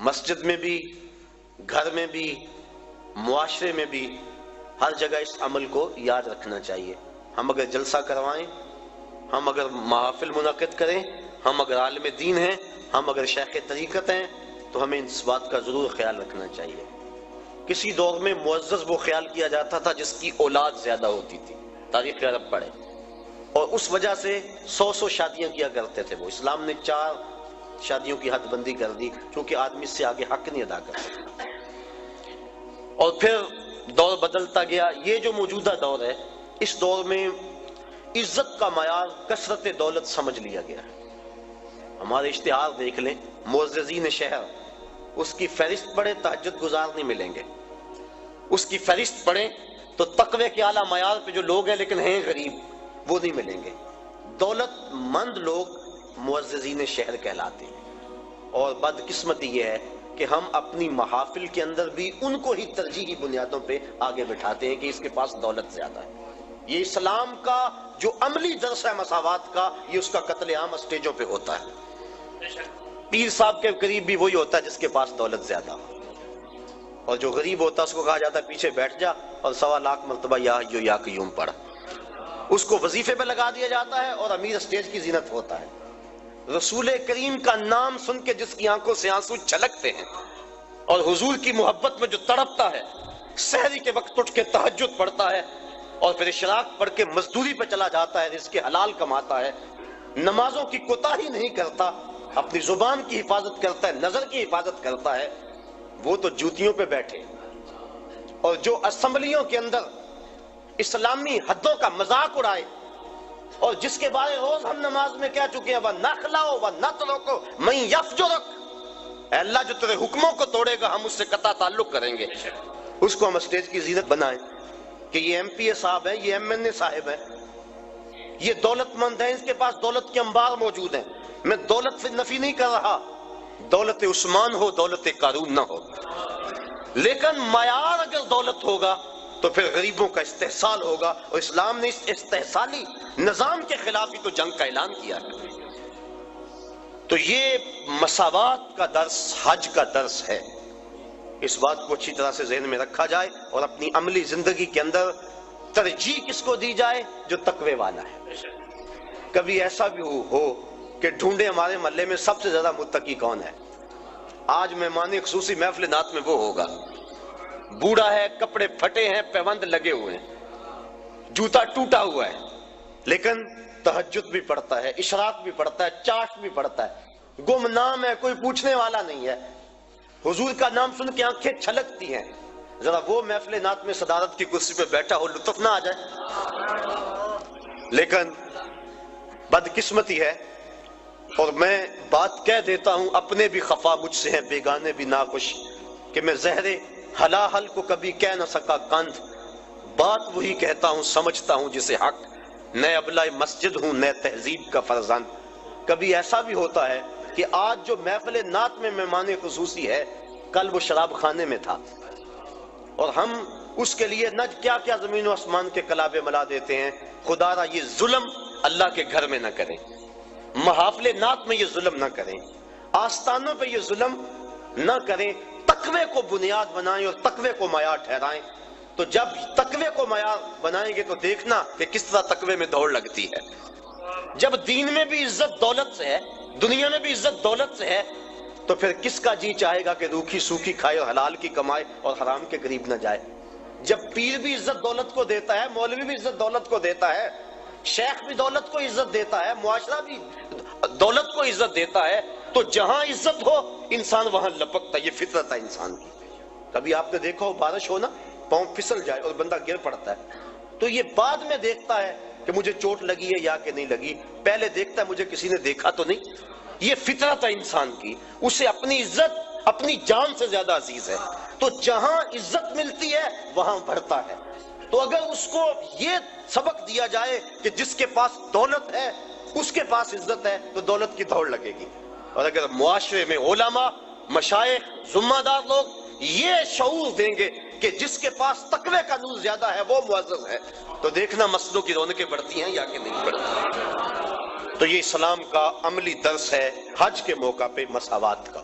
مسجد میں بھی، گھر میں بھی، معاشرے میں بھی، ہر جگہ اس عمل کو یاد رکھنا چاہیے۔ ہم اگر جلسہ کروائیں، ہم اگر محافل منعقد کریں، ہم اگر عالم دین ہیں، ہم اگر شیخ طریقت ہیں، تو ہمیں اس بات کا ضرور خیال رکھنا چاہیے۔ کسی دور میں معزز وہ خیال کیا جاتا تھا جس کی اولاد زیادہ ہوتی تھی، تاریخ عرب پڑھے، اور اس وجہ سے 100 شادیاں کیا کرتے تھے وہ۔ اسلام نے 4 شادیوں کی حد بندی کر دی، چونکہ آدمی سے آگے حق نہیں ادا کر سکتا۔ اور پھر دور بدلتا گیا۔ یہ جو موجودہ دور ہے، اس دور میں عزت کا معیار کثرت دولت سمجھ لیا گیا ہے۔ ہمارے اشتہار دیکھ لیں، معززین شہر، اس کی فہرست پڑھیں، تہجد گزار نہیں ملیں گے۔ اس کی فہرست پڑھیں تو تقوی کے اعلیٰ معیار پہ جو لوگ ہیں لیکن ہیں غریب، وہ نہیں ملیں گے۔ دولت مند لوگ معززین شہر کہلاتے ہیں۔ اور بدقسمتی یہ ہے کہ ہم اپنی محافل کے اندر بھی ان کو ہی ترجیحی بنیادوں پہ آگے بٹھاتے ہیں کہ اس کے پاس دولت زیادہ ہے۔ یہ اسلام کا جو عملی درس ہے مساوات کا، یہ اس کا قتل عام اسٹیجوں پہ ہوتا ہے۔ پیر صاحب کے قریب بھی وہی ہوتا ہے جس کے پاس دولت زیادہ ہو، اور جو غریب ہوتا ہے اس کو کہا جاتا ہے پیچھے بیٹھ جا اور 1.25 لاکھ مرتبہ یا حی یا قیوم پڑھ۔ اس کو وظیفے پہ لگا دیا جاتا ہے اور امیر اسٹیج کی زینت ہوتا ہے۔ رسول کریم کا نام سن کے جس کی آنکھوں سے آنسو چھلکتے ہیں اور حضور کی محبت میں جو تڑپتا ہے، سحری کے وقت اٹھ کے تہجد پڑھتا ہے اور پھر اشراق پڑھ کے مزدوری پہ چلا جاتا ہے، رزق حلال کماتا ہے، نمازوں کی کوتاہی نہیں کرتا، اپنی زبان کی حفاظت کرتا ہے، نظر کی حفاظت کرتا ہے، وہ تو جوتیوں پہ بیٹھے۔ اور جو اسمبلیوں کے اندر اسلامی حدوں کا مذاق اڑائے اور جس کے بارے روز ہم نماز میں کہہ چکے ہیں، وَنَخْلَعُ وَنَتْرُكُ مَن يَفْجُرُكَ، اے اللہ جو تیرے حکموں کو توڑے گا ہم اس سے قطع تعلق کریں گے۔ اس کو ہم اسٹیج کی زینت بنائیں کہ یہ ایم پی اے صاحب ہیں، یہ ایم این اے صاحب ہیں، یہ دولت مند ہیں، اس کے پاس دولت کے انبار موجود ہیں۔ میں دولت سے نفی نہیں کر رہا، دولت عثمان ہو، دولت قارون نہ ہو، لیکن معیار اگر دولت ہوگا تو پھر غریبوں کا استحصال ہوگا، اور اسلام نے اس استحصالی نظام کے خلاف ہی تو جنگ کا اعلان کیا ہے۔ تو یہ مساوات کا درس حج کا درس ہے۔ اس بات کو اچھی طرح سے ذہن میں رکھا جائے اور اپنی عملی زندگی کے اندر ترجیح کس کو دی جائے؟ جو تقوی والا ہے۔ کبھی ایسا بھی ہو کہ ڈھونڈے ہمارے محلے میں سب سے زیادہ متقی کون ہے، آج مہمان خصوصی محفل نعت میں وہ ہوگا، بوڑھا ہے، کپڑے پھٹے ہیں، پیوند لگے ہوئے ہیں، جوتا ٹوٹا ہوا ہے، لیکن تہجد بھی پڑھتا ہے، اشراق بھی پڑھتا ہے، چاشت بھی پڑھتا ہے، گمنام ہے، کوئی پوچھنے والا نہیں ہے، حضور کا نام سن کے آنکھیں چھلکتی ہیں۔ ذرا وہ محفل نعت میں صدارت کی کرسی پہ بیٹھا ہو، لطف نہ آ جائے؟ لیکن بدقسمتی ہے، اور میں بات کہہ دیتا ہوں، اپنے بھی خفا مجھ سے ہیں، بیگانے بھی ناخوش، کہ میں زہر حلاحل کو کبھی کہہ نہ سکا کندھ، بات وہی کہتا ہوں سمجھتا ہوں جسے حق، نئے ابلہ مسجد ہوں، نئے تہذیب کا فرزند۔ کبھی ایسا بھی ہوتا ہے کہ آج جو محفل نعت میں مہمان خصوصی ہے، کل وہ شراب خانے میں تھا، اور ہم اس کے لیے نہ کیا کیا زمین و آسمان کے کلابے ملا دیتے ہیں۔ خدا را یہ ظلم اللہ کے گھر میں نہ کریں، محافل نعت میں یہ ظلم نہ کریں، آستانوں پہ یہ ظلم نہ کریں، تقوی کو بنیاد بنائیں اور تقوی کو معیار ٹھہرائیں۔ تو جب تقوی کو معیار بنائیں گے تو دیکھنا کہ کس طرح تقوی میں دوڑ لگتی ہے۔ جب دین میں بھی عزت دولت سے ہے، دنیا میں بھی عزت دولت سے ہے، تو پھر کس کا جی چاہے گا کہ روکھی سوکھی کھائے اور حلال کی کمائے اور حرام کے قریب نہ جائے؟ جب پیر بھی عزت دولت کو دیتا ہے، مولوی بھی عزت دولت کو دیتا ہے، شیخ بھی دولت کو عزت دیتا ہے، معاشرہ بھی دولت کو عزت دیتا ہے، تو جہاں عزت ہو انسان وہاں لپکتا ہے۔ یہ فطرت ہے انسان کی۔ کبھی آپ نے دیکھا ہو بارش ہو نا، پاؤں پھسل جائے اور بندہ گر پڑتا ہے، تو یہ بعد میں دیکھتا ہے کہ مجھے چوٹ لگی ہے یا کہ نہیں لگی، پہلے دیکھتا ہے مجھے کسی نے دیکھا تو نہیں۔ یہ فطرت ہے انسان کی، اسے اپنی عزت اپنی جان سے زیادہ عزیز ہے، تو جہاں عزت ملتی ہے وہاں بڑھتا ہے۔ تو اگر اس کو یہ سبق دیا جائے کہ جس کے پاس دولت ہے اس کے پاس عزت ہے، تو دولت کی دوڑ لگے گی۔ اور اگر معاشرے میں علماء، مشائخ، ذمہ دار لوگ یہ شعور دیں گے کہ جس کے پاس تقوی کا نور زیادہ ہے وہ معزز ہے، تو دیکھنا مسجدوں کی رونقیں بڑھتی ہیں یا کہ نہیں بڑھتی۔ تو یہ اسلام کا عملی درس ہے حج کے موقع پہ مساوات کا۔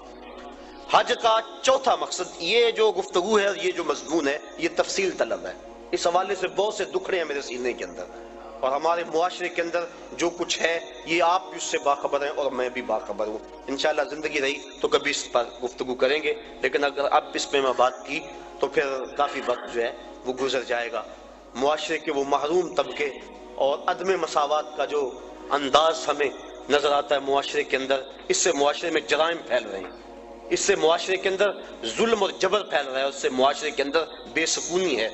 حج کا چوتھا مقصد، یہ جو گفتگو ہے، یہ جو مضمون ہے، یہ تفصیل طلب ہے. اس حوالے سے بہت سے دکھڑے ہیں میرے سینے کے اندر، اور ہمارے معاشرے کے اندر جو کچھ ہے یہ آپ بھی اس سے باخبر ہیں اور میں بھی باخبر ہوں. انشاءاللہ زندگی رہی تو کبھی اس پر گفتگو کریں گے، لیکن اگر اب اس پہ میں بات کی تو پھر کافی وقت جو ہے وہ گزر جائے گا. معاشرے کے وہ محروم طبقے اور عدم مساوات کا جو انداز ہمیں نظر آتا ہے معاشرے کے اندر، اس سے معاشرے میں جرائم پھیل رہے ہیں، اس سے معاشرے کے اندر ظلم اور جبر پھیل رہا ہے، اس سے معاشرے کے اندر بے سکونی ہے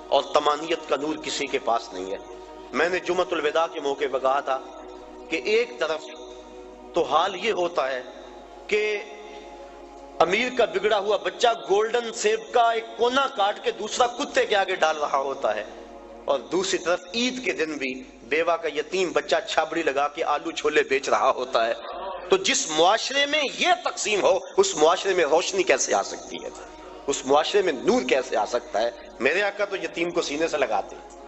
اور طمانیت کا نور کسی کے پاس نہیں ہے. میں نے جمعۃ الوداع کے موقع پہ کہا تھا کہ ایک طرف تو حال یہ ہوتا ہے کہ امیر کا بگڑا ہوا بچہ گولڈن سیب کا ایک کونا کاٹ کے دوسرا کتے کے آگے ڈال رہا ہوتا ہے، اور دوسری طرف عید کے دن بھی بیوہ کا یتیم بچہ چھابڑی لگا کے آلو چھولے بیچ رہا ہوتا ہے. تو جس معاشرے میں یہ تقسیم ہو اس معاشرے میں روشنی کیسے آ سکتی ہے، اس معاشرے میں نور کیسے آ سکتا ہے؟ میرے آقا تو یتیم کو سینے سے لگاتے ہیں،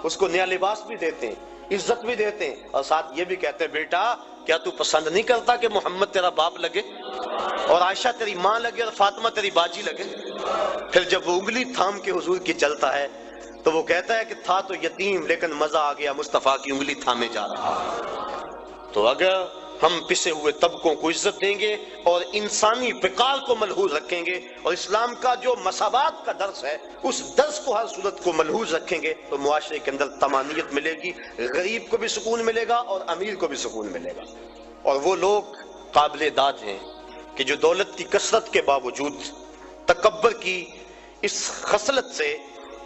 اس کو نیا لباس بھی دیتے ہیں، عزت بھی دیتے ہیں، اور ساتھ یہ بھی کہتے ہیں بیٹا کیا تو پسند نہیں کرتا کہ محمد تیرا باپ لگے اور عائشہ تیری ماں لگے اور فاطمہ تیری باجی لگے؟ پھر جب وہ انگلی تھام کے حضور کی چلتا ہے تو وہ کہتا ہے کہ تھا تو یتیم لیکن مزہ آ گیا مصطفیٰ کی انگلی تھامے جا رہا. تو اگر ہم پسے ہوئے طبقوں کو عزت دیں گے اور انسانی وقار کو ملحوظ رکھیں گے اور اسلام کا جو مساوات کا درس ہے اس درس کو ہر صورت کو ملحوظ رکھیں گے تو معاشرے کے اندر طمانیت ملے گی، غریب کو بھی سکون ملے گا اور امیر کو بھی سکون ملے گا. اور وہ لوگ قابل داد ہیں کہ جو دولت کی کثرت کے باوجود تکبر کی اس خصلت سے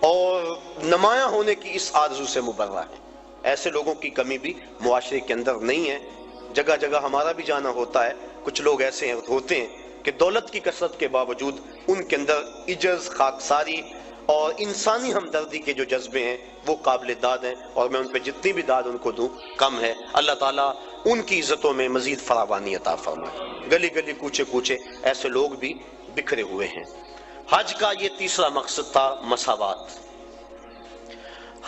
اور نمایاں ہونے کی اس آرزو سے مبرہ ہے. ایسے لوگوں کی کمی بھی معاشرے کے اندر نہیں ہے. جگہ جگہ ہمارا بھی جانا ہوتا ہے، کچھ لوگ ایسے ہوتے ہیں کہ دولت کی کثرت کے باوجود ان کے اندر عجز، خاکساری اور انسانی ہمدردی کے جو جذبے ہیں وہ قابل داد ہیں، اور میں ان پہ جتنی بھی داد ان کو دوں کم ہے. اللہ تعالیٰ ان کی عزتوں میں مزید فراوانی عطا فرمائے. گلی گلی کوچے کوچے ایسے لوگ بھی بکھرے ہوئے ہیں. حج کا یہ تیسرا مقصد تھا مساوات.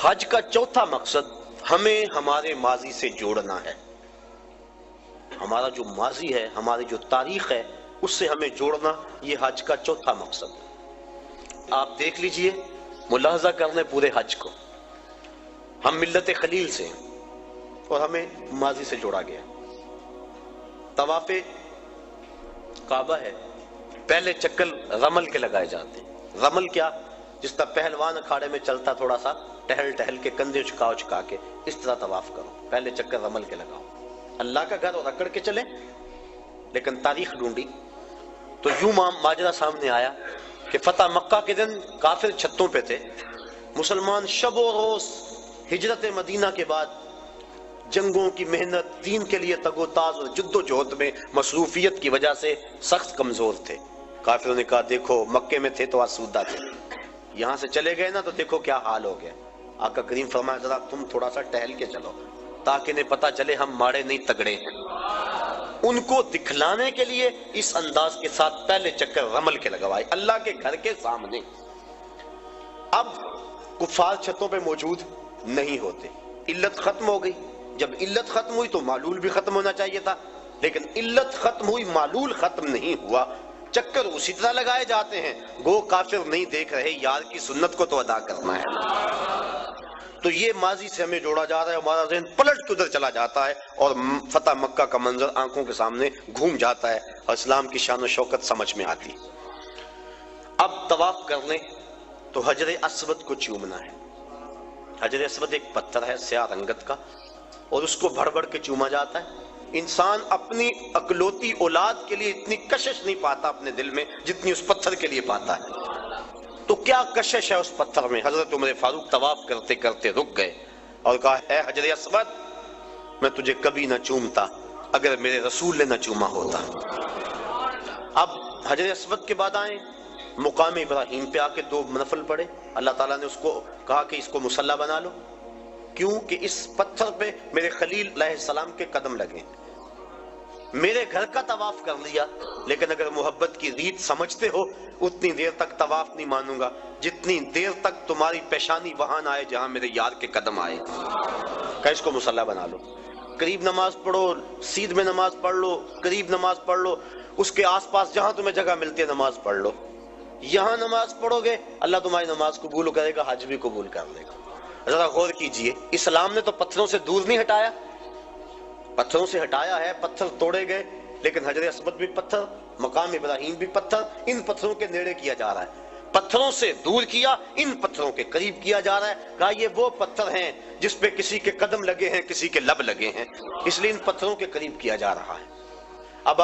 حج کا چوتھا مقصد ہمیں ہمارے ماضی سے جوڑنا ہے. ہمارا جو ماضی ہے، ہماری جو تاریخ ہے، اس سے ہمیں جوڑنا، یہ حج کا چوتھا مقصد. آپ دیکھ لیجئے، ملاحظہ کر لیں پورے حج کو. ہم ملت خلیل سے ہیں اور ہمیں ماضی سے جوڑا گیا. طواف کعبہ ہے، پہلے چکر رمل کے لگائے جاتے ہیں. رمل کیا؟ جس طرح پہلوان اکھاڑے میں چلتا تھوڑا سا ٹہل ٹہل کے کندھے چکا کے اس طرح طواف کرو، پہلے چکر رمل کے لگاؤ. اللہ کا گھر اور اکڑ کے چلے. لیکن تاریخ ڈھونڈی تو یوں ماجرا سامنے آیا کہ فتح مکہ کے دن کافر چھتوں پہ تھے، مسلمان شب و روز ہجرت مدینہ کے بعد جنگوں کی محنت، دین کے لیے تگ و تاز اور جد و جہد میں مصروفیت کی وجہ سے سخت کمزور تھے. کافروں نے کہا دیکھو مکے میں تھے تو آسودہ تھے، یہاں سے چلے گئے نا تو دیکھو کیا حال ہو گیا. آقا کریم فرمایا ذرا تم تھوڑا سا ٹہل کے چلو تاکہ انہیں پتا چلے ہم ماڑے نہیں تگڑے ہیں. ان کو دکھلانے کے لیے اس انداز کے ساتھ پہلے چکر رمل کے لگوائے اللہ کے گھر کے سامنے. اب کفار چھتوں پہ موجود نہیں ہوتے، علت ختم ہو گئی. جب علت ختم ہوئی تو معلول بھی ختم ہونا چاہیے تھا، لیکن علت ختم ہوئی معلول ختم نہیں ہوا. چکر اسی طرح لگائے جاتے ہیں، گو کافر نہیں دیکھ رہے، یار کی سنت کو تو ادا کرنا ہے. تو یہ ماضی سے ہمیں جوڑا جا رہا ہے. ہمارا ذہن پلٹ کے ادھر چلا جاتا ہے اور فتح مکہ کا منظر آنکھوں کے سامنے گھوم جاتا ہے اور اسلام کی شان و شوکت سمجھ میں آتی. اب طواف کر لیں تو حجر اسود کو چومنا ہے. حجر اسود ایک پتھر ہے سیاہ رنگت کا اور اس کو بڑھ بڑھ کے چوما جاتا ہے. انسان اپنی اکلوتی اولاد کے لیے اتنی کشش نہیں پاتا اپنے دل میں جتنی اس پتھر کے لیے پاتا ہے. تو کیا کشش ہے اس پتھر میں؟ حضرت عمر فاروق طواف کرتے کرتے رک گئے اور کہا اے حجر اسود، میں تجھے کبھی نہ چومتا اگر میرے رسول نے نہ چوما ہوتا. اب حجر اسود کے بعد آئیں مقام ابراہیم پہ آ کے 2 نفل پڑھے. اللہ تعالیٰ نے اس کو کہا کہ اس کو مصلی بنا لو. کیوں کہ اس پتھر پہ میرے خلیل علیہ السلام کے قدم لگے. میرے گھر کا طواف کر لیا، لیکن اگر محبت کی ریت سمجھتے ہو اتنی دیر تک طواف نہیں مانوں گا جتنی دیر تک تمہاری پیشانی وہاں نہ آئے جہاں میرے یار کے قدم آئے. کہ اس کو مصلی بنا لو. قریب نماز پڑھو، سیدھ میں نماز پڑھ لو، قریب نماز پڑھ لو، اس کے آس پاس جہاں تمہیں جگہ ملتی ہے نماز پڑھ لو. یہاں نماز پڑھو گے اللہ تمہاری نماز قبول کرے گا، حج بھی قبول کر لے گا. ذرا غور کیجئے، اسلام نے تو پتھروں سے دور نہیں ہٹایا، پتھروں سے ہٹایا ہے، پتھر توڑے گئے، لیکن حجر اسود بھی پتھر، مقام ابراہیم بھی پتھر، ان پتھروں کے نیڑے کیا جا رہا ہے. پتھروں سے دور کیا، ان پتھروں کے قریب کیا جا رہا ہے. کہا یہ وہ پتھر ہیں جس پہ کسی کے قدم لگے ہیں، کسی کے لب لگے ہیں، اس لیے ان پتھروں کے قریب کیا جا رہا ہے. اب